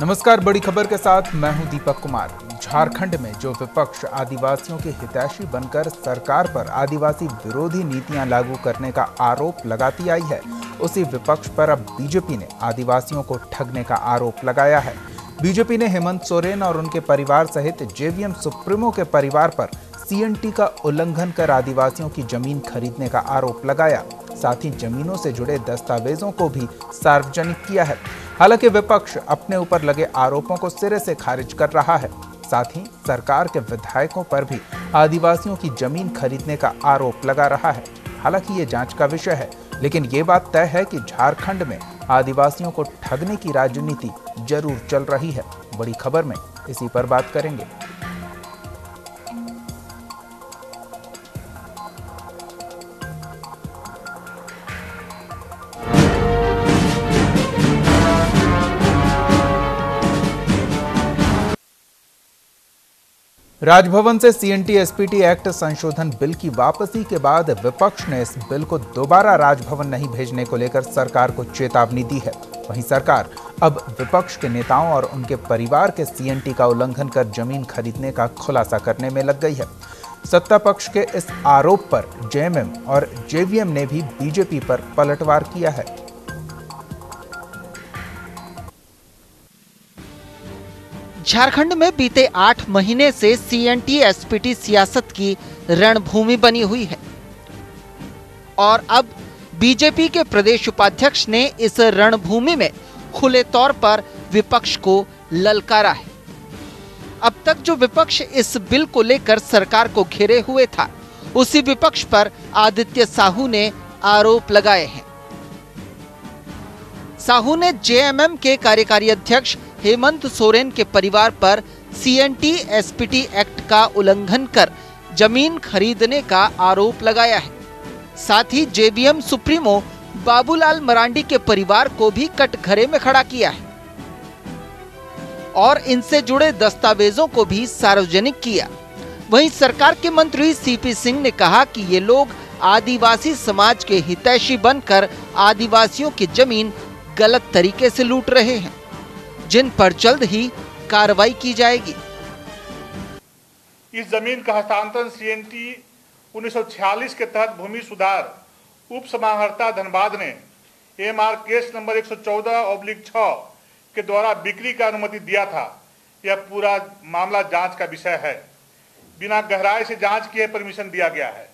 नमस्कार, बड़ी खबर के साथ मैं हूं दीपक कुमार। झारखंड में जो विपक्ष आदिवासियों के हितैषी बनकर सरकार पर आदिवासी विरोधी नीतियां लागू करने का आरोप लगाती आई है, उसी विपक्ष पर अब बीजेपी ने आदिवासियों को ठगने का आरोप लगाया है। बीजेपी ने हेमंत सोरेन और उनके परिवार सहित जेवीएम सुप्रीमो के परिवार पर सीएनटी का उल्लंघन कर आदिवासियों की जमीन खरीदने का आरोप लगाया। साथ ही जमीनों से जुड़े दस्तावेजों को भी सार्वजनिक किया है। हालांकि विपक्ष अपने ऊपर लगे आरोपों को सिरे से खारिज कर रहा है। साथ ही सरकार के विधायकों पर भी आदिवासियों की जमीन खरीदने का आरोप लगा रहा है। हालांकि ये जांच का विषय है, लेकिन ये बात तय है कि झारखंड में आदिवासियों को ठगने की राजनीति जरूर चल रही है। बड़ी खबर में इसी पर बात करेंगे। राजभवन से सीएनटी एसपीटी एक्ट संशोधन बिल की वापसी के बाद विपक्ष ने इस बिल को दोबारा राजभवन नहीं भेजने को लेकर सरकार को चेतावनी दी है। वहीं सरकार अब विपक्ष के नेताओं और उनके परिवार के सीएनटी का उल्लंघन कर जमीन खरीदने का खुलासा करने में लग गई है। सत्ता पक्ष के इस आरोप पर जेएमएम और जेवीएम ने भी बीजेपी पर पलटवार किया है। झारखंड में बीते 8 महीने से सीएनटी एसपीटी सियासत की रणभूमि बनी हुई है और अब बीजेपी के प्रदेश उपाध्यक्ष ने इस रणभूमि में खुले तौर पर विपक्ष को ललकारा है। अब तक जो विपक्ष इस बिल को लेकर सरकार को घेरे हुए था, उसी विपक्ष पर आदित्य साहू ने आरोप लगाए हैं। साहू ने जेएमएम के कार्यकारी अध्यक्ष हेमंत सोरेन के परिवार पर सीएनटी एसपीटी एक्ट का उल्लंघन कर जमीन खरीदने का आरोप लगाया है। साथ ही जेवीएम सुप्रीमो बाबूलाल मरांडी के परिवार को भी कटघरे में खड़ा किया है और इनसे जुड़े दस्तावेजों को भी सार्वजनिक किया। वहीं सरकार के मंत्री सीपी सिंह ने कहा कि ये लोग आदिवासी समाज के हितैषी बनकर आदिवासियों की जमीन गलत तरीके से लूट रहे हैं, जिन पर जल्द ही कार्रवाई की जाएगी। इस जमीन का हस्तांतरण सीएनटी 1946 के तहत भूमि सुधार उप समाहर्ता धनबाद ने एमआर केस नंबर 114/6 के द्वारा बिक्री का अनुमति दिया था। यह पूरा मामला जांच का विषय है। बिना गहराई से जांच किए परमिशन दिया गया है।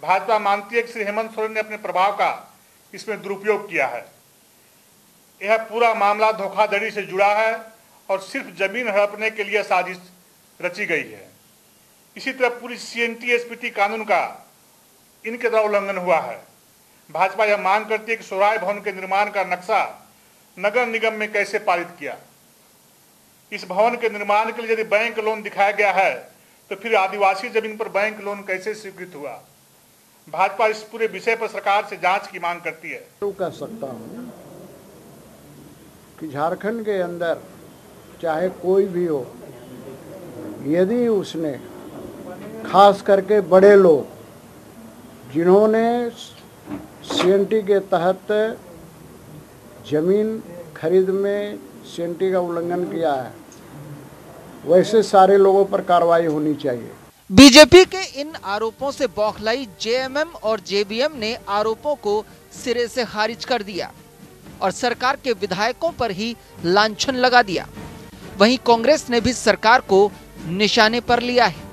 भाजपा मानती है कि श्री हेमंत सोरेन ने अपने प्रभाव का इसमें दुरुपयोग किया है। यह पूरा मामला धोखाधड़ी से जुड़ा है और सिर्फ जमीन हड़पने के लिए साजिश रची गई है। इसी तरह पूरी सीएनटी एसपीटी कानून का इनके द्वारा उल्लंघन हुआ है। भाजपा यह मांग करती है कि सौराय भवन के निर्माण का नक्शा नगर निगम में कैसे पारित किया। इस भवन के निर्माण के लिए यदि बैंक लोन दिखाया गया है, तो फिर आदिवासी जमीन पर बैंक लोन कैसे स्वीकृत हुआ। भाजपा इस पूरे विषय पर सरकार से जांच की मांग करती है। तो कह सकता हूँ कि झारखंड के अंदर चाहे कोई भी हो, यदि उसने खास करके बड़े लोग जिन्होंने सीएनटी के तहत जमीन खरीद में सीएनटी का उल्लंघन किया है, वैसे सारे लोगों पर कार्रवाई होनी चाहिए। बीजेपी के इन आरोपों से बौखलाई जेएमएम और जेवीएम ने आरोपों को सिरे से खारिज कर दिया और सरकार के विधायकों पर ही लांछन लगा दिया। वहीं कांग्रेस ने भी सरकार को निशाने पर लिया है।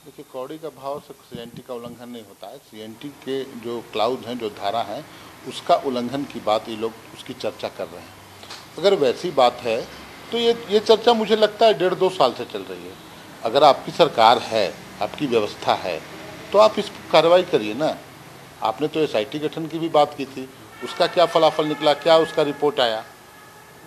देखिए, कौड़ी का भाव से सीएनटी का उल्लंघन नहीं होता है। सीएनटी के जो क्लाउज हैं, जो धारा है, उसका उल्लंघन की बात ये लोग उसकी चर्चा कर रहे हैं। अगर वैसी बात है तो ये चर्चा मुझे लगता है 1.5-2 साल से चल रही है। अगर आपकी सरकार है, आपकी व्यवस्था है, तो आप इस कार्रवाई करिए ना। आपने तो एसआईटी गठन की भी बात की थी, उसका क्या फलाफल निकला, क्या उसका रिपोर्ट आया।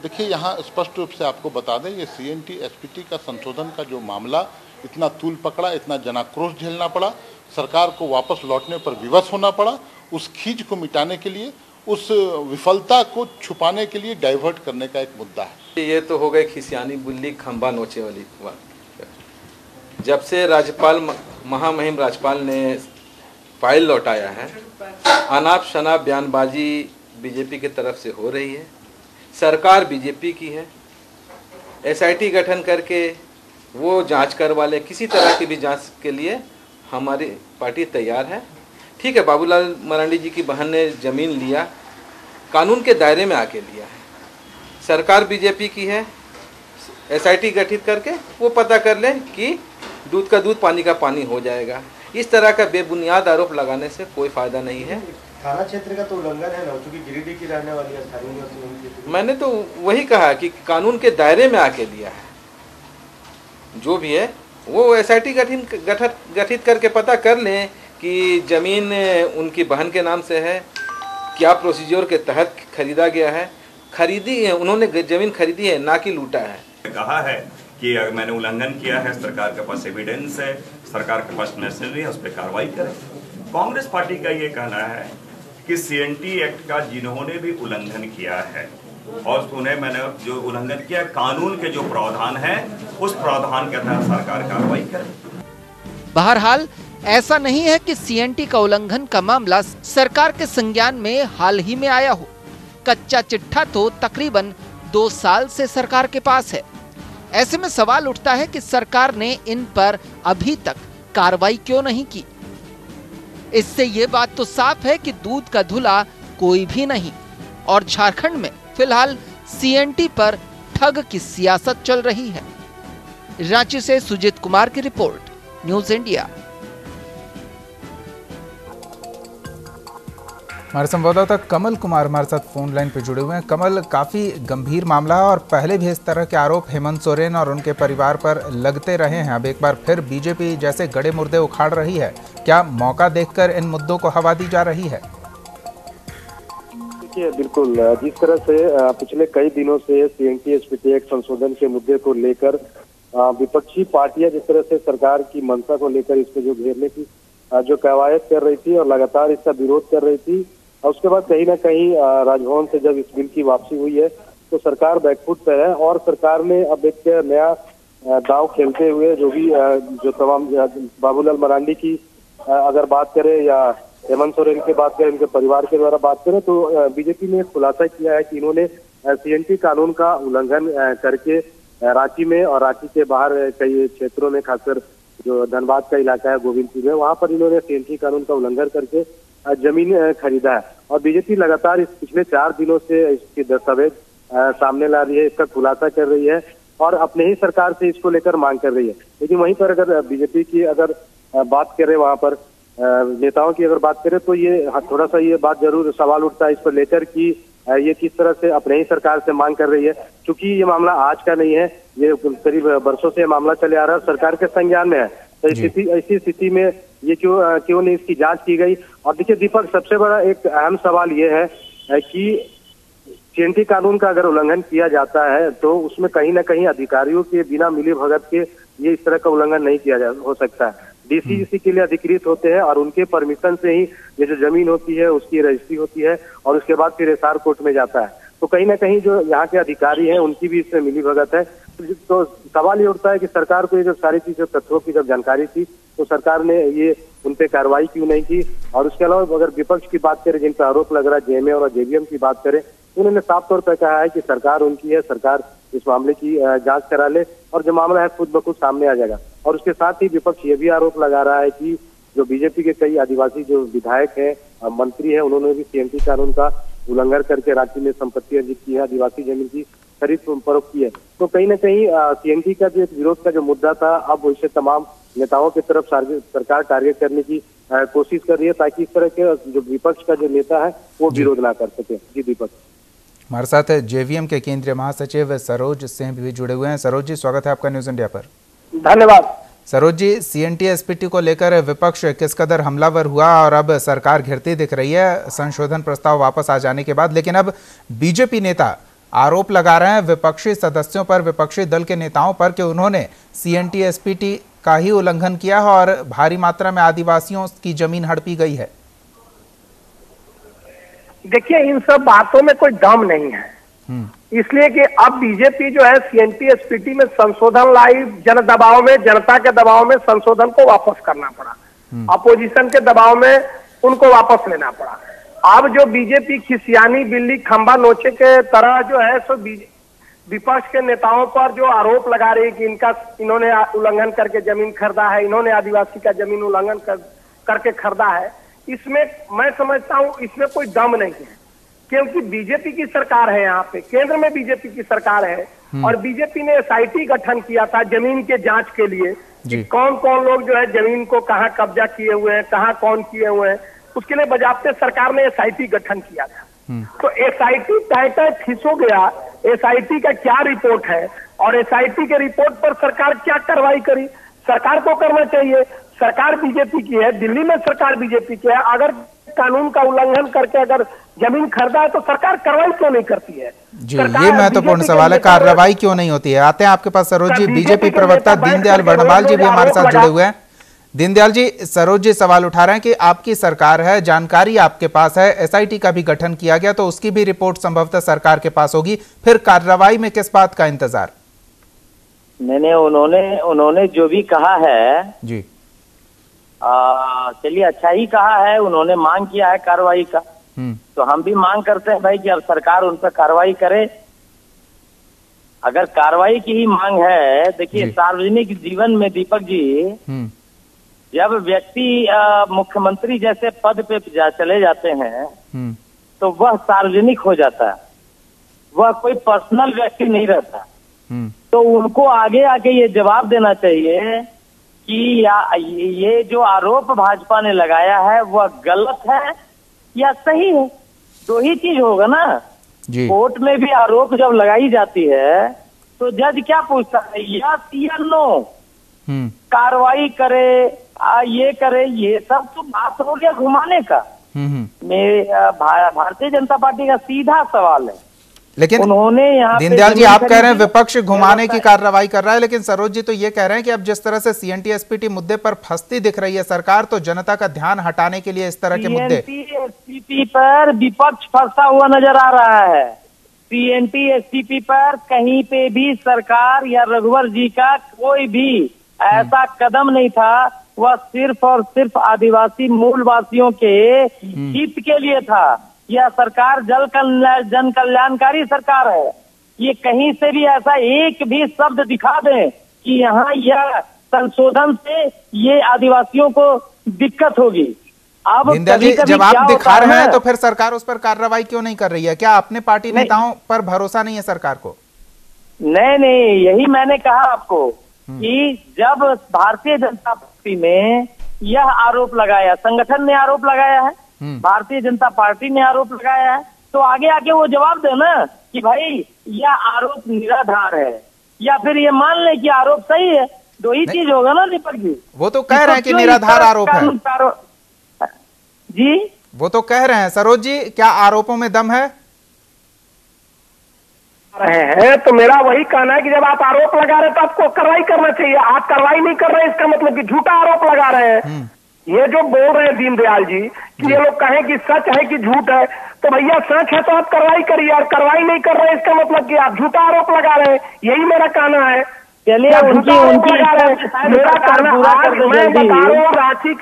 देखिए, यहाँ स्पष्ट रूप से आपको बता दें, ये सीएनटी एसपीटी का संशोधन का जो मामला इतना तूल पकड़ा, इतना जनाक्रोश झेलना पड़ा, सरकार को वापस लौटने पर विवश होना पड़ा, उस खींच को मिटाने के लिए, उस विफलता को छुपाने के लिए डाइवर्ट करने का एक मुद्दा है। ये तो हो गई खिसियानी बुल्ली खंबा नोचे वाली बात। जब से राज्यपाल महामहिम राज्यपाल ने फाइल लौटाया है, अनाप शनाप बयानबाजी बीजेपी की तरफ से हो रही है। सरकार बीजेपी की है। एसआईटी गठन करके वो जांच करवा ले, किसी तरह की भी जांच के लिए हमारी पार्टी तैयार है। ठीक है, बाबूलाल मरांडी जी की बहन ने ज़मीन लिया, कानून के दायरे में आके लिया है। सरकार बीजेपी की है, एसआईटी गठित करके वो पता कर ले कि दूध का दूध पानी का पानी हो जाएगा। इस तरह का बेबुनियाद आरोप लगाने से कोई फायदा नहीं है। थाना क्षेत्र का तो उल्लंघन है ना, क्योंकि गिरिडीह की रहने वाली है स्थानीय। मैंने तो वही कहा कि कानून के दायरे में आके लिया है। जो भी है वो एसआईटी गठित करके पता कर लें कि ज़मीन उनकी बहन के नाम से है, क्या प्रोसीजर के तहत खरीदा गया है। खरीदी है, उन्होंने ज़मीन खरीदी है, ना कि लूटा है। कहा है कि अगर मैंने उल्लंघन किया है, सरकार के पास एविडेंस है, सरकार के पास मशीनरी है, उस पर कार्रवाई करें। कांग्रेस पार्टी का ये कहना है कि सीएनटी एक्ट का जिन्होंने भी उल्लंघन किया है और उन्हें मैंने जो उल्लंघन किया, कानून के जो प्रावधान है उस प्रावधान के तहत सरकार कार्रवाई करे। बहरहाल ऐसा नहीं है कि सीएनटी का उल्लंघन का मामला सरकार के संज्ञान में हाल ही में आया हो। कच्चा चिट्ठा तो तकरीबन 2 साल से सरकार के पास है। ऐसे में सवाल उठता है कि सरकार ने इन पर अभी तक कार्रवाई क्यों नहीं की। इससे ये बात तो साफ है कि दूध का धुला कोई भी नहीं और झारखंड में फिलहाल सीएनटी पर ठग की सियासत चल रही है। रांची से सुजीत कुमार की रिपोर्ट, न्यूज़ इंडिया। हमारे संवाददाता कमल कुमार हमारे साथ फोन लाइन पे जुड़े हुए हैं। कमल, काफी गंभीर मामला है और पहले भी इस तरह के आरोप हेमंत सोरेन और उनके परिवार पर लगते रहे हैं। अब एक बार फिर बीजेपी जैसे गड़े मुर्दे उखाड़ रही है, क्या मौका देखकर इन मुद्दों को हवा दी जा रही है? देखिए, बिल्कुल जिस तरह से पिछले कई दिनों से सीएनटी एसपीटी एक्ट संशोधन के मुद्दे को लेकर विपक्षी पार्टियां जिस तरह से सरकार की मंशा को लेकर इसको जो घेरने की जो कवायद कर रही थी और लगातार इसका विरोध कर रही थी, और उसके बाद कहीं ना कहीं राजभवन से जब इस बिल की वापसी हुई है तो सरकार बैकफुट पे है और सरकार ने अब एक नया दांव खेलते हुए जो तमाम बाबूलाल मरांडी की अगर बात करें या हेमंत सोरेन की बात करें, उनके परिवार के द्वारा बात करें, तो बीजेपी ने खुलासा किया है कि इन्होंने सीएनटी कानून का उल्लंघन करके रांची में और रांची के बाहर कई क्षेत्रों में, खासकर जो धनबाद का इलाका है गोविंदपुर में, वहां पर इन्होंने सीएनटी कानून का उल्लंघन करके जमीन खरीदा है। और बीजेपी लगातार इस पिछले 4 दिनों से इसकी दस्तावेज सामने ला रही है, इसका खुलासा कर रही है और अपने ही सरकार से इसको लेकर मांग कर रही है। लेकिन वहीं पर अगर बीजेपी की अगर बात करें, वहां पर नेताओं की अगर बात करें, तो ये थोड़ा सा ये बात जरूर सवाल उठता है इस पर लेकर कि ये किस तरह से अपने ही सरकार से मांग कर रही है, क्योंकि ये मामला आज का नहीं है, ये करीब वर्षों से मामला चले आ रहा है, सरकार के संज्ञान में है। तो ऐसी स्थिति में ये क्यों नहीं इसकी जांच की गई। और देखिए दीपक, सबसे बड़ा एक अहम सवाल ये है कि सीएनटी कानून का अगर उल्लंघन किया जाता है तो उसमें कहीं ना कहीं अधिकारियों के बिना मिली भगत के ये इस तरह का उल्लंघन नहीं हो सकता है। डीसी इसी के लिए अधिकृत होते हैं और उनके परमिशन से ही ये जो जमीन होती है उसकी रजिस्ट्री होती है और उसके बाद फिर एसआर कोर्ट में जाता है। तो कहीं ना कहीं जो यहाँ के अधिकारी हैं उनकी भी इसमें मिली भगत है। तो सवाल ये उठता है कि सरकार को ये जब सारी चीजें, तथ्यों की जब जानकारी थी तो सरकार ने ये उन पे कार्रवाई क्यों नहीं की। और उसके अलावा अगर विपक्ष की बात करें, जिन पर आरोप लग रहा है, जेएमए और जेवीएम की बात करें, तो उन्होंने साफ तौर पर कहा है कि सरकार उनकी है, सरकार इस मामले की जांच करा ले और जो मामला है खुद ब खुद सामने आ जाएगा। और उसके साथ ही विपक्ष ये भी आरोप लगा रहा है कि जो बीजेपी के कई आदिवासी जो विधायक हैं, मंत्री हैं, उन्होंने भी सीएनटी कानून का उल्लंघन करके रांची में संपत्ति अर्जित की है, आदिवासी जमीन की खरीद फरोख्त की है। तो कहीं ना कहीं सीएनटी का जो विरोध का जो मुद्दा था, अब वैसे तमाम नेताओं की तरफ सरकार टारगेट करने की कोशिश कर रही है ताकि इस तरह के जो विपक्ष का जो नेता है वो विरोध ना कर सके। जी दीपक। हमारे साथ जेवीएम के केंद्रीय महासचिव सरोज सिंह भी जुड़े हुए हैं। सरोज जी, स्वागत है आपका न्यूज़ इंडिया पर। धन्यवाद। सरोज जी, सीएनटी एसपीटी को लेकर विपक्ष किस कदर हमलावर हुआ और अब सरकार घिरती दिख रही है संशोधन प्रस्ताव वापस आ जाने के बाद, लेकिन अब बीजेपी नेता आरोप लगा रहे हैं विपक्षी सदस्यों पर, विपक्षी दल के नेताओं पर कि उन्होंने सीएनटी एसपीटी का ही उल्लंघन किया है और भारी मात्रा में आदिवासियों की जमीन हड़पी गई है। देखिए, इन सब बातों में कोई दम नहीं है, इसलिए कि अब बीजेपी जो है सीएनटी एसपीटी में संशोधन लाई, जन दबाव में, जनता के दबाव में संशोधन को वापस करना पड़ा, अपोजिशन के दबाव में उनको वापस लेना पड़ा। अब जो बीजेपी खिसियानी बिल्ली खंबा नोचे के तरह जो है सो विपक्ष के नेताओं पर जो आरोप लगा रही है कि इन्होंने उल्लंघन करके जमीन खरीदा है, इन्होंने आदिवासी का जमीन उल्लंघन करके खरीदा है, इसमें मैं समझता हूं इसमें कोई दम नहीं है, क्योंकि बीजेपी की सरकार है, यहाँ पे केंद्र में बीजेपी की सरकार है और बीजेपी ने एसआईटी गठन किया था जमीन के जांच के लिए कि कौन कौन लोग जो है जमीन को कहाँ कब्जा किए हुए हैं, कहाँ कौन किए हुए हैं, उसके लिए बजाबते सरकार ने एसआईटी गठन किया था। तो एसआईटी तय फिस हो गया, एसआईटी का क्या रिपोर्ट है और एसआईटी के रिपोर्ट पर सरकार क्या कार्रवाई करी, सरकार को करना चाहिए। सरकार बीजेपी की है, दिल्ली में सरकार बीजेपी की है, अगर कानून का उल्लंघन करके अगर जमीन खरीदा है तो सरकार कार्रवाई क्यों नहीं करती है? जी, ये महत्वपूर्ण सवाल है, कार्रवाई क्यों नहीं होती है। आते हैं आपके पास सरोज जी, बीजेपी प्रवक्ता दीनदयाल वर्णवाल जी भी हमारे साथ जुड़े हुए हैं। दीनदयाल जी, सरोज जी सवाल उठा रहे हैं कि आपकी सरकार है, जानकारी आपके पास है, एसआईटी का भी गठन किया गया तो उसकी भी रिपोर्ट संभवतः सरकार के पास होगी, फिर कार्रवाई में किस बात का इंतजार? मैंने उन्होंने जो भी कहा है जी, चलिए अच्छा ही कहा है, उन्होंने मांग किया है कार्रवाई का, तो हम भी मांग करते हैं भाई कि अब सरकार उन पर कार्रवाई करे। अगर कार्रवाई की ही मांग है, देखिए सार्वजनिक जीवन में दीपक जी, जब व्यक्ति मुख्यमंत्री जैसे पद पे चले जाते हैं तो वह सार्वजनिक हो जाता है, वह कोई पर्सनल व्यक्ति नहीं रहता। तो उनको आगे आके ये जवाब देना चाहिए कि ये जो आरोप भाजपा ने लगाया है वह गलत है या सही है। दो ही चीज होगा ना जी। कोर्ट में भी आरोप जब लगाई जाती है तो जज क्या पूछता है, यस या नो, कार्रवाई करे, ये करे, ये सब तो बात हो गया घुमाने का। मेरे भारतीय जनता पार्टी का सीधा सवाल है, लेकिन उन्होंने यहाँ दीनदयाल जी आप कह रहे हैं विपक्ष घुमाने की कार्रवाई कर रहा है, लेकिन सरोज जी तो ये कह रहे हैं कि अब जिस तरह से सीएनटी एसपीटी मुद्दे पर फंसती दिख रही है सरकार, तो जनता का ध्यान हटाने के लिए इस तरह के मुद्दे एसपीटी पर विपक्ष फंसा हुआ नजर आ रहा है। सीएनटी एसपीटी पर कहीं पे भी सरकार या रघुवर जी का कोई भी ऐसा कदम नहीं था, वह सिर्फ और सिर्फ आदिवासी मूलवासियों के हित के लिए था। यह सरकार जन कल्याणकारी सरकार है। ये कहीं से भी ऐसा एक भी शब्द दिखा दें कि यहाँ यह संशोधन से ये आदिवासियों को दिक्कत होगी। अब जब आप दिखा रहे हैं तो फिर सरकार उस पर कार्रवाई क्यों नहीं कर रही है? क्या अपने पार्टी नेताओं पर भरोसा नहीं है सरकार को? नहीं, यही मैंने कहा आपको कि जब भारतीय जनता पार्टी ने यह आरोप लगाया, संगठन ने आरोप लगाया है, भारतीय जनता पार्टी ने आरोप लगाया है, तो आगे आके वो जवाब दे ना कि भाई यह आरोप निराधार है या फिर ये मान ले कि आरोप सही है। दो ही चीज होगा ना दीपक जी। वो तो कह रहे हैं कि निराधार आरोप है जी, वो तो कह रहे हैं। सरोज जी, क्या आरोपों में दम है? रहे हैं तो मेरा वही कहना है कि जब आप आरोप लगा रहे हैं तो आपको कार्रवाई करना चाहिए। आप कार्रवाई नहीं कर रहे हैं, इसका मतलब कि झूठा आरोप लगा रहे हैं। ये जो बोल रहे हैं दीनदयाल जी कि ये लोग कहें कि सच है कि झूठ है, तो भैया सच है तो आप कार्रवाई करिए, और कार्रवाई नहीं कर रहे हैं इसका मतलब कि आप झूठा आरोप लगा रहे हैं। यही मेरा कहना है। चलिए उनकी मेरा कहना, आज मैं बता रहा हूँ रांची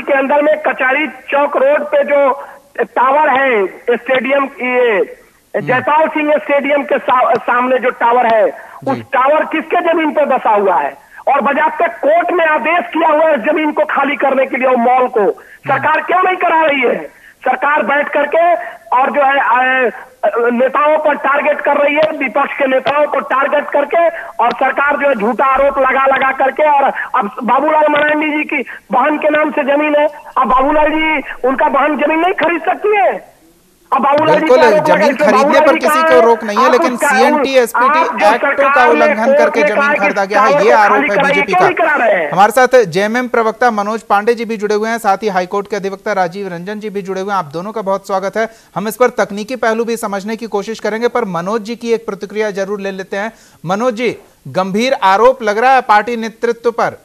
के अंदर में कचहरी चौक रोड पे जो टावर है स्टेडियम, जयपाल सिंह स्टेडियम के सामने जो टावर है, उस टावर किसके जमीन पर बसा हुआ है? और बजाते कोर्ट ने आदेश किया हुआ है इस जमीन को खाली करने के लिए, मॉल को सरकार क्यों नहीं करा रही है? सरकार बैठ करके और जो है नेताओं पर टारगेट कर रही है, विपक्ष के नेताओं को टारगेट करके, और सरकार जो है झूठा आरोप लगा करके। और अब बाबूलाल मरांडी जी की बहन के नाम से जमीन है, अब बाबूलाल जी उनका बहन जमीन नहीं खरीद सकती है। बिल्कुल, जमीन खरीदने पर किसी को रोक नहीं है, लेकिन सीएनटी एसपीटी एक्टों का उल्लंघन करके जमीन खरीदा गया है, ये आरोप है बीजेपी का। हमारे साथ जेएमएम प्रवक्ता मनोज पांडे जी भी जुड़े हुए हैं, साथ ही हाईकोर्ट के अधिवक्ता राजीव रंजन जी भी जुड़े हुए हैं। आप दोनों का बहुत स्वागत है। हम इस पर तकनीकी पहलू भी समझने की कोशिश करेंगे, पर मनोज जी की एक प्रतिक्रिया जरूर ले लेते हैं। मनोज जी, गंभीर आरोप लग रहा है पार्टी नेतृत्व पर।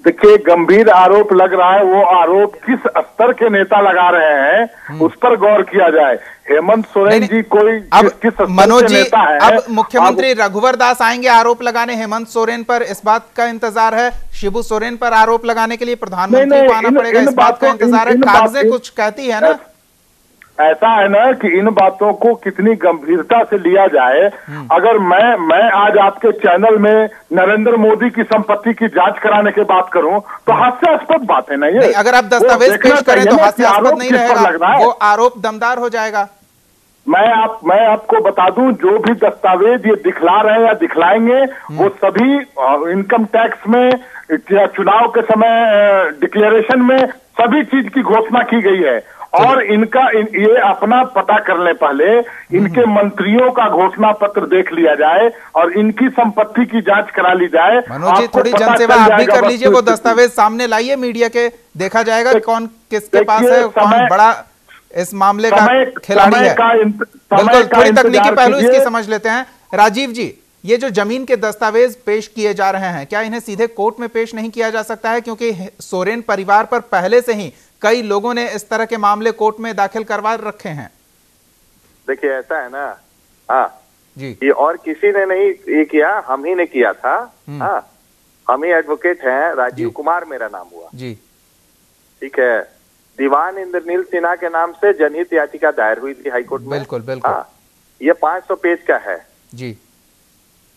देखिए, गंभीर आरोप लग रहा है। वो आरोप किस स्तर के नेता लगा रहे हैं उस पर गौर किया जाए। हेमंत सोरेन जी कोई किस मनोज जी, नेता है? अब मुख्यमंत्री रघुवर दास आएंगे आरोप लगाने हेमंत सोरेन पर, इस बात का इंतजार है। शिबू सोरेन पर आरोप लगाने के लिए प्रधानमंत्री को आना पड़ेगा, इस बात का इंतजार है। कागजें कुछ कहती है ना? ऐसा है ना कि इन बातों को कितनी गंभीरता से लिया जाए। अगर मैं आज आपके चैनल में नरेंद्र मोदी की संपत्ति की जांच कराने की बात करूं तो हास्यास्पद बात है ना ये। नहीं, अगर आप दस्तावेज पेश करें तो हास्यास्पद नहीं रहेगा, वो आरोप दमदार हो जाएगा। मैं आपको बता दूं, जो भी दस्तावेज ये दिखला रहे हैं या दिखलाएंगे वो सभी इनकम टैक्स में या चुनाव के समय डिक्लेरेशन में सभी चीज की घोषणा की गई है। और ये अपना पता कर ले, पहले इनके मंत्रियों का घोषणा पत्र देख लिया जाए और इनकी संपत्ति की जांच करा ली जाए। मनोज जी, थोड़ी जनसेवा आप भी कर लीजिए, वो दस्तावेज सामने लाइए मीडिया के, देखा जाएगा कौन किसके पास है, कौन बड़ा इस मामले का खिलाड़ी है। बिल्कुल, थोड़ी तकनीकी पहलू इसकी समझ लेते हैं। राजीव जी, ये जो जमीन के दस्तावेज पेश किए जा रहे हैं, क्या इन्हें सीधे कोर्ट में पेश नहीं किया जा सकता है? क्योंकि सोरेन परिवार पर पहले से ही कई लोगों ने इस तरह के मामले कोर्ट में दाखिल करवा रखे हैं। देखिए, ऐसा है ना, हाँ जी, ये और किसी ने नहीं ये किया, हम ही ने किया था। हाँ, हम ही एडवोकेट हैं, राजीव कुमार मेरा नाम हुआ जी, ठीक है। दीवान इंद्रनील सिन्हा के नाम से जनहित याचिका दायर हुई थी हाईकोर्ट में। बिल्कुल बिल्कुल। हाँ, ये 500 पेज का है जी।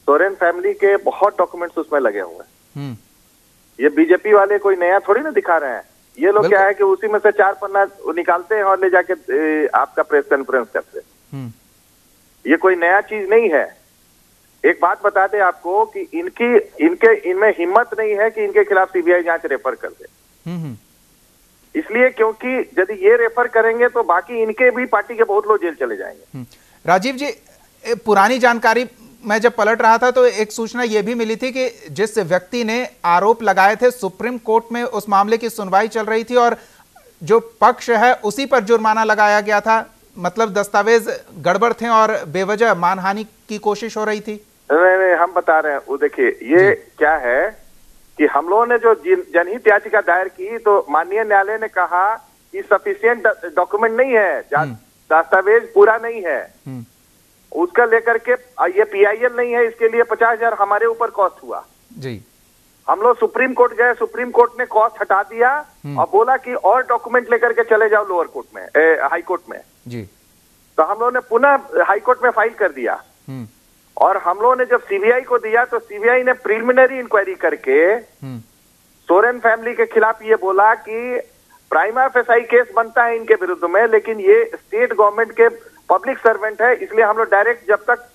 सोरेन फैमिली के बहुत डॉक्यूमेंट्स उसमें लगे हुए हैं। ये बीजेपी वाले कोई नया थोड़ी ना दिखा रहे हैं। ये लोग क्या है कि उसी में से 4 पन्ना निकालते हैं और ले जाके आपका प्रेस कॉन्फ्रेंस करते हैं। ये कोई नया चीज नहीं है। एक बात बता दे आपको कि इनमें हिम्मत नहीं है कि इनके खिलाफ सीबीआई जांच रेफर कर दे। इसलिए क्योंकि यदि ये रेफर करेंगे तो बाकी इनके भी पार्टी के बहुत लोग जेल चले जाएंगे। राजीव जी, पुरानी जानकारी मैं जब पलट रहा था तो एक सूचना यह भी मिली थी कि जिस व्यक्ति ने आरोप लगाए थे, सुप्रीम कोर्ट में उस मामले की सुनवाई चल रही थी और जो पक्ष है उसी पर जुर्माना लगाया गया था। मतलब दस्तावेज गड़बड़ थे और बेवजह मानहानि की कोशिश हो रही थी। नहीं, हम बता रहे हैं। वो देखिए, ये क्या है कि हम लोगों ने जो जनहित याचिका दायर की तो माननीय न्यायालय ने कहा कि सफिशिएंट डॉक्यूमेंट नहीं है, दस्तावेज पूरा नहीं है, उसका लेकर के ये पीआईएल नहीं है, इसके लिए 50,000 हमारे ऊपर कॉस्ट हुआ जी। हम लोग सुप्रीम कोर्ट गए, सुप्रीम कोर्ट ने कॉस्ट हटा दिया और बोला कि और डॉक्यूमेंट लेकर के चले जाओ लोअर कोर्ट में, हाई कोर्ट में जी। तो हम लोगों ने पुनः हाई कोर्ट में फाइल कर दिया और हम लोगों ने जब सीबीआई को दिया तो सीबीआई ने प्रिलिमिनरी इंक्वायरी करके सोरेन फैमिली के खिलाफ ये बोला कि प्राइमा फेसाई केस बनता है इनके विरुद्ध में, लेकिन ये स्टेट गवर्नमेंट के पब्लिक सर्वेंट है, इसलिए हम लोग डायरेक्ट जब तक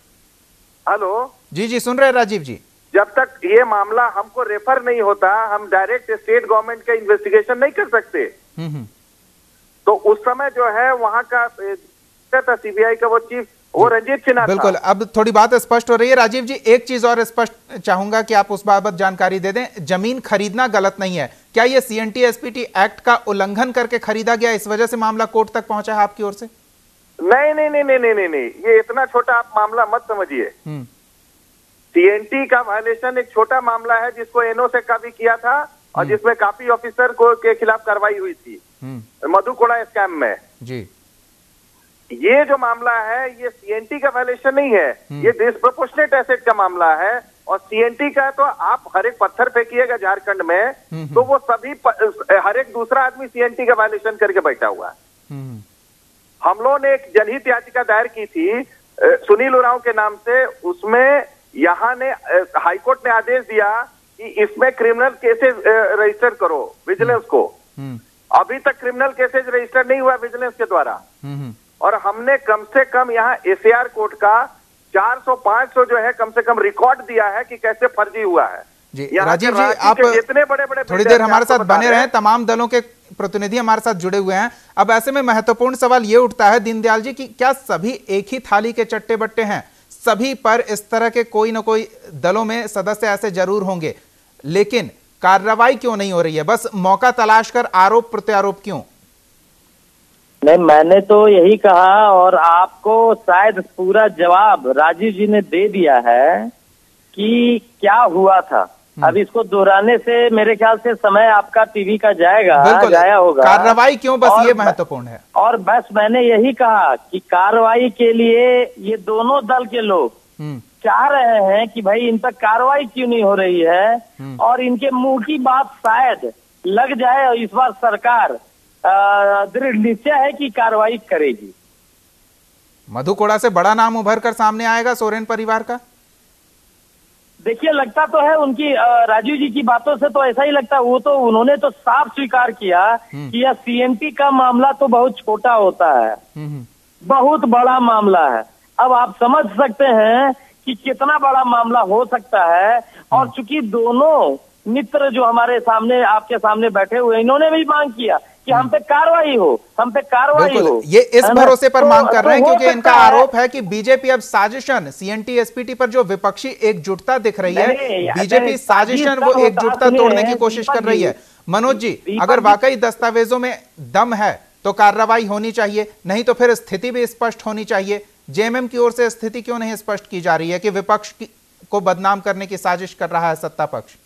हेलो जी जी सुन रहे हैं राजीव जी, जब तक ये मामला हमको रेफर नहीं होता हम डायरेक्ट स्टेट गवर्नमेंट का इन्वेस्टिगेशन नहीं कर सकते। तो उस समय जो है वहां का सीबीआई का वो चीफ वो रंजीत सिन्हा था। बिल्कुल, अब थोड़ी बात स्पष्ट हो रही है। राजीव जी, एक चीज और स्पष्ट चाहूंगा कि आप उस बाबत जानकारी दे दें। जमीन खरीदना गलत नहीं है, क्या ये सीएनटी एसपीटी एक्ट का उल्लंघन करके खरीदा गया, इस वजह से मामला कोर्ट तक पहुंचा है आपकी ओर से? नहीं नहीं नहीं नहीं नहीं नहीं, ये इतना छोटा आप मामला मत समझिए। सीएनटी का वायलेशन एक छोटा मामला है जिसको एनओसे का भी किया था और जिसमें काफी ऑफिसर को के खिलाफ कार्रवाई हुई थी मधुकोड़ा स्कैम में जी। ये जो मामला है ये सीएनटी का वायलेशन नहीं है, ये डिस्प्रोपोर्शनेट एसेट का मामला है। और सीएनटी का तो आप हर एक पत्थर फेंकिएगा झारखंड में तो वो सभी हर एक दूसरा आदमी सीएनटी का वायलेशन करके बैठा हुआ है। हम लोगों ने एक जनहित याचिका दायर की थी सुनील उरांव के नाम से, उसमें यहाँ ने हाईकोर्ट ने आदेश दिया कि इसमें क्रिमिनल केसेस रजिस्टर करो विजिलेंस को। अभी तक क्रिमिनल केसेस रजिस्टर नहीं हुआ विजिलेंस के द्वारा और हमने कम से कम यहाँ एसएआर कोर्ट का 400-500 जो है कम से कम रिकॉर्ड दिया है कि कैसे फर्जी हुआ है जी। राजीव जी, आप इतने बड़े थोड़ी देर हमारे साथ बने रहें, तमाम दलों के प्रतिनिधि हमारे साथ जुड़े हुए हैं। अब ऐसे में महत्वपूर्ण सवाल ये उठता है दीनदयाल जी कि क्या सभी एक ही थाली के चट्टे बट्टे हैं? सभी पर इस तरह के कोई ना कोई दलों में सदस्य ऐसे जरूर होंगे, लेकिन कार्रवाई क्यों नहीं हो रही है? बस मौका तलाश कर आरोप प्रत्यारोप क्यों? नहीं, मैंने तो यही कहा और आपको शायद पूरा जवाब राजीव जी ने दे दिया है कि क्या हुआ था। अब इसको दोहराने से मेरे ख्याल से समय आपका टीवी का जाया होगा। कार्रवाई क्यों, बस ये महत्वपूर्ण है। और बस मैंने यही कहा कि कार्रवाई के लिए ये दोनों दल के लोग चाह रहे हैं कि भाई इन तक कार्रवाई क्यों नहीं हो रही है, और इनके मुंह की बात शायद लग जाए और इस बार सरकार दृढ़ निश्चय है कि कार्रवाई करेगी। मधु कोड़ा से बड़ा नाम उभर कर सामने आएगा सोरेन परिवार का। देखिए, लगता तो है उनकी राजीव जी की बातों से तो ऐसा ही लगता है। वो तो उन्होंने तो साफ स्वीकार किया कि यह सीएनटी का मामला तो बहुत छोटा होता है, बहुत बड़ा मामला है। अब आप समझ सकते हैं कि कितना बड़ा मामला हो सकता है। और चूंकि दोनों मित्र जो हमारे सामने आपके सामने बैठे हुए, इन्होंने भी मांग किया कि हम पे कार्रवाई हो, हम पे कार्रवाई हो। ये इस भरोसे पर मांग कर रहे हैं क्योंकि इनका आरोप है कि बीजेपी अब साजिशन सीएनटी एसपीटी पर जो विपक्षी एकजुटता दिख रही है, बीजेपी साजिशन वो एकजुटता तोड़ने की कोशिश कर रही है। मनोज जी, अगर वाकई दस्तावेजों में दम है तो कार्रवाई होनी चाहिए, नहीं तो फिर स्थिति भी स्पष्ट होनी चाहिए। जेएमएम की ओर से स्थिति क्यों नहीं स्पष्ट की जा रही है कि विपक्ष को बदनाम करने की साजिश कर रहा है सत्ता पक्ष?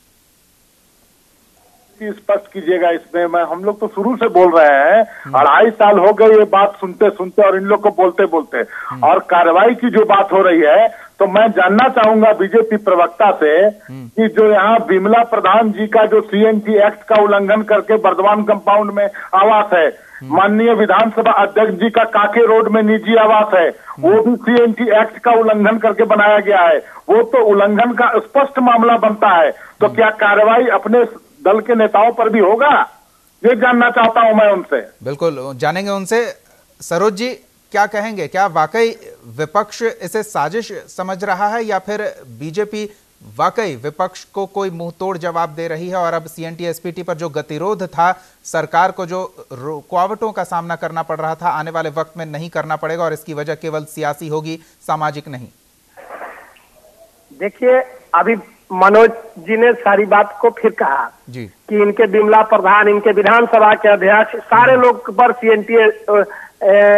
स्पष्ट कीजिएगा इसमें। हम लोग तो शुरू से बोल रहे हैं, 2.5 साल हो गए ये बात सुनते सुनते और इन लोग को बोलते बोलते, और कार्रवाई की जो बात हो रही है, तो मैं जानना चाहूंगा बीजेपी प्रवक्ता से कि जो यहाँ विमला प्रधान जी का जो सीएनटी एक्ट का उल्लंघन करके बर्दवान कंपाउंड में आवास है, माननीय विधानसभा अध्यक्ष जी का काके रोड में निजी आवास है, वो भी सीएनटी एक्ट का उल्लंघन करके बनाया गया है। वो तो उल्लंघन का स्पष्ट मामला बनता है। तो क्या कार्रवाई अपने दल के नेताओं पर भी होगा, ये जानना चाहता हूं मैं उनसे। बिल्कुल जानेंगे उनसे। सरोज जी, क्या कहेंगे, क्या वाकई विपक्ष इसे साजिश समझ रहा है या फिर बीजेपी वाकई विपक्ष को कोई मुंहतोड़ जवाब दे रही है और अब सीएनटी एसपीटी पर जो गतिरोध था, सरकार को जो रुकावटों का सामना करना पड़ रहा था, आने वाले वक्त में नहीं करना पड़ेगा और इसकी वजह केवल सियासी होगी, सामाजिक नहीं? देखिए, अभी मनोज जी ने सारी बात को फिर कहा जी कि इनके विमला प्रधान, इनके विधानसभा के अध्यक्ष, सारे लोग पर सीएनटी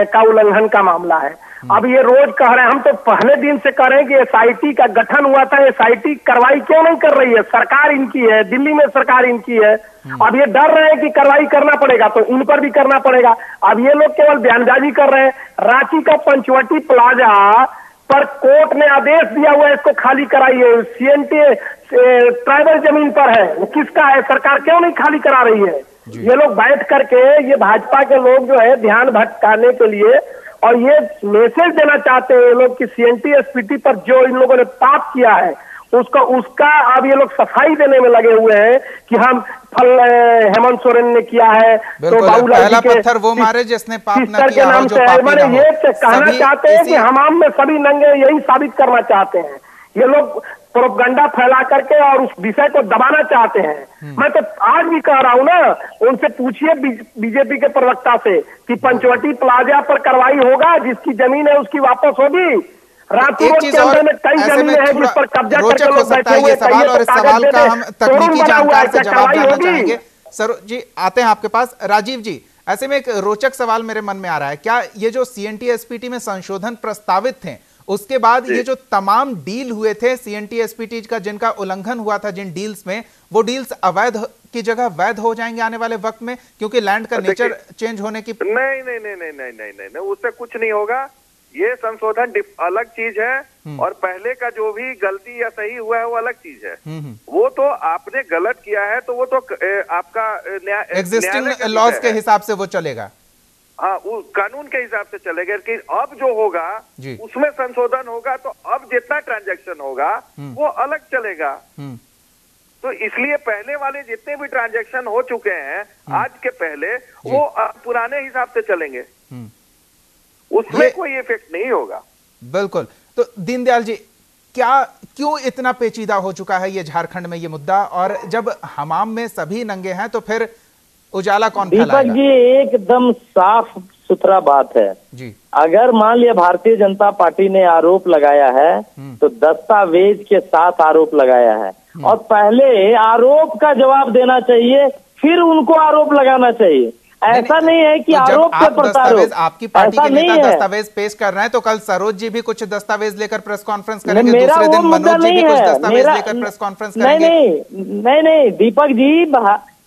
का उल्लंघन का मामला है। अब ये रोज कह रहे हैं, हम तो पहले दिन से कह रहे हैं कि एसआईटी का गठन हुआ था, एसआईटी कार्रवाई क्यों नहीं कर रही है? सरकार इनकी है, दिल्ली में सरकार इनकी है। अब ये डर रहे हैं कि कार्रवाई करना पड़ेगा तो इन पर भी करना पड़ेगा। अब ये लोग केवल बयानबाजी कर रहे हैं। रांची का पंचवटी प्लाजा पर कोर्ट ने आदेश दिया हुआ है, इसको खाली कराइए। सीएनटी ट्राइबल जमीन पर है, वो किसका है? सरकार क्यों नहीं खाली करा रही है? ये लोग बैठ करके, ये भाजपा के लोग जो है ध्यान भटकाने के लिए और ये मैसेज देना चाहते हैं ये लोग कि सीएनटी एसपीटी पर जो इन लोगों ने पाप किया है उसका अब ये लोग सफाई देने में लगे हुए हैं कि हम हेमंत सोरेन ने किया है तो बाबूलाल जी के पत्थर वो मारे जिसने पाप न किया हो, जो पापी न हो। ये कहना चाहते हैं कि हमाम में सभी नंगे, यही साबित करना चाहते हैं ये लोग, प्रोपगंडा फैला करके और उस विषय को दबाना चाहते हैं। मैं तो आज भी कह रहा हूं ना, उनसे पूछिए बीजेपी के प्रवक्ता से कि पंचवटी प्लाजा पर कार्रवाई होगा, जिसकी जमीन है उसकी वापस होगी। रांची रोड के अंदर में कई जमीनें हैं जिस पर कब्जा करके लोग बैठे हुए हैं। और इस सवाल का हम तकनीकी जानकार से जवाब जानना चाहेंगे। सर जी, आते हैं आपके पास। राजीव जी, ऐसे में एक रोचक सवाल मेरे मन में आ रहा है, क्या ये जो सीएनटी एसपीटी में संशोधन प्रस्तावित थे, उसके बाद ये जो तमाम डील हुए थे सीएनटी एसपीटी का, जिनका उल्लंघन हुआ था जिन डील्स में, वो डील्स अवैध की जगह वैध हो जाएंगे आने वाले वक्त में, क्योंकि लैंड का नेचर चेंज होने की? नहीं, उससे कुछ नहीं होगा। ये संशोधन अलग चीज है और पहले का जो भी गलती या सही हुआ है वो अलग चीज है। वो तो आपने गलत किया है तो वो तो आपका एग्जिस्टिंग लॉज के हिसाब से वो चलेगा। हाँ, वो कानून के हिसाब से चलेगा। लेकिन अब जो होगा उसमें संशोधन होगा तो अब जितना ट्रांजैक्शन होगा वो अलग चलेगा। तो इसलिए पहले वाले जितने भी ट्रांजैक्शन हो चुके हैं आज के पहले, वो पुराने हिसाब से चलेंगे, उसमें कोई इफेक्ट नहीं होगा। बिल्कुल। तो दीनदयाल जी, क्यों इतना पेचीदा हो चुका है ये झारखंड में ये मुद्दा, और जब हमाम में सभी नंगे हैं तो फिर उजाला कौन फैलाएगा? दीपक जी, एकदम साफ सुथरा बात है जी। अगर मान लिया भारतीय जनता पार्टी ने आरोप लगाया है तो दस्तावेज के साथ आरोप लगाया है, और पहले आरोप का जवाब देना चाहिए, फिर उनको आरोप लगाना चाहिए। ऐसा नहीं है कि आरोप पे प्रत्यारोप, आपकी पार्टी के नहीं नेता है। दस्तावेज पेश कर रहे हैं तो कल सरोज जी भी कुछ दस्तावेज लेकर प्रेस कॉन्फ्रेंस करेंगे, मेरा दूसरे दिन वो मुद्दा मनोज जी भी नहीं कुछ है। दस्तावेज लेकर प्रेस कॉन्फ्रेंस नहीं करेंगे। नहीं दीपक जी,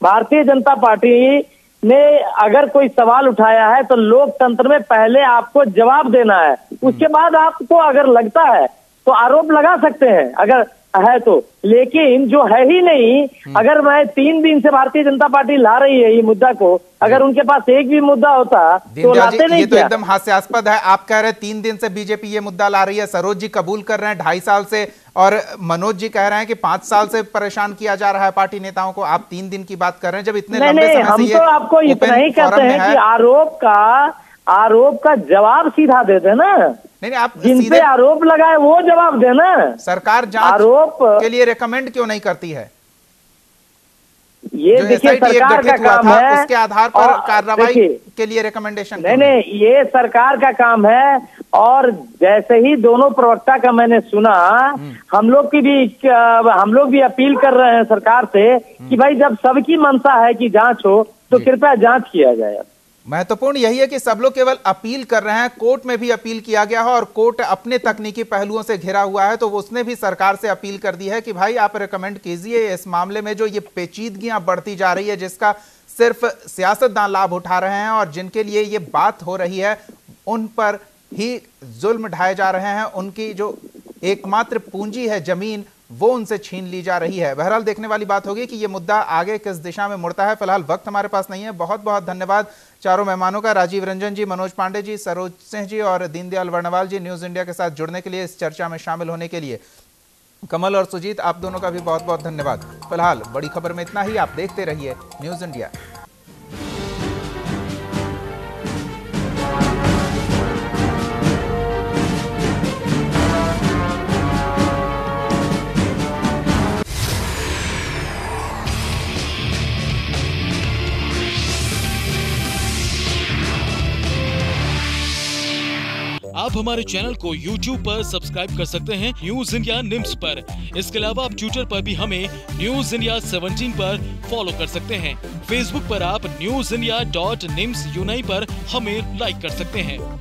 भारतीय जनता पार्टी ने अगर कोई सवाल उठाया है तो लोकतंत्र में पहले आपको जवाब देना है, उसके बाद आपको अगर लगता है तो आरोप लगा सकते हैं अगर है तो, लेकिन जो है ही नहीं। अगर मैं 3 दिन से भारतीय जनता पार्टी ला रही है ये मुद्दा को, अगर उनके पास एक भी मुद्दा होता तो लाते नहीं। ये तो एकदम हास्यास्पद है। आप कह रहे हैं 3 दिन से बीजेपी ये मुद्दा ला रही है, सरोज जी कबूल कर रहे हैं 2.5 साल से, और मनोज जी कह रहे हैं कि 5 साल से परेशान किया जा रहा है पार्टी नेताओं को। आप 3 दिन की बात कर रहे हैं, जब इतने लंबे समय हम से तो आपको इतना ही कहते हैं कि आरोप का जवाब सीधा दे देना। नहीं, आप जिन पे आरोप लगाए वो जवाब देना। सरकार जांच आरोप के लिए रेकमेंड क्यों नहीं करती है? ये देखिए सरकार का काम है, उसके आधार पर कार्रवाई के लिए रिकमेंडेशन। नहीं, ये सरकार का काम है। और जैसे ही दोनों प्रवक्ता का मैंने सुना, हम लोग भी अपील कर रहे हैं सरकार से कि भाई जब सबकी मंशा है कि जांच हो तो कृपया जांच किया जाए। महत्वपूर्ण यही है कि सब लोग केवल अपील कर रहे हैं, कोर्ट में भी अपील किया गया है और कोर्ट अपने तकनीकी पहलुओं से घिरा हुआ है, तो उसने भी सरकार से अपील कर दी है कि भाई आप रिकमेंड कीजिए इस मामले में जो ये पेचीदगियां बढ़ती जा रही है, जिसका सिर्फ सियासतदान लाभ उठा रहे हैं और जिनके लिए ये बात हो रही है उन पर ही जुल्म ढाए जा रहे हैं, उनकी जो एकमात्र पूंजी है जमीन वो उनसे छीन ली जा रही है। बहरहाल देखने वाली बात होगी कि ये मुद्दा आगे किस दिशा में मुड़ता है। फिलहाल वक्त हमारे पास नहीं है। बहुत बहुत धन्यवाद चारों मेहमानों का, राजीव रंजन जी, मनोज पांडे जी, सरोज सिंह जी और दीनदयाल वर्णवाल जी, न्यूज इंडिया के साथ जुड़ने के लिए, इस चर्चा में शामिल होने के लिए। कमल और सुजीत, आप दोनों का भी बहुत बहुत धन्यवाद। फिलहाल बड़ी खबर में इतना ही। आप देखते रहिए न्यूज इंडिया। आप हमारे चैनल को YouTube पर सब्सक्राइब कर सकते हैं न्यूज इंडिया निम्स पर। इसके अलावा आप ट्विटर पर भी हमें न्यूज इंडिया 17 पर फॉलो कर सकते हैं। फेसबुक पर आप newsindia.nimsUnai पर हमें लाइक कर सकते हैं।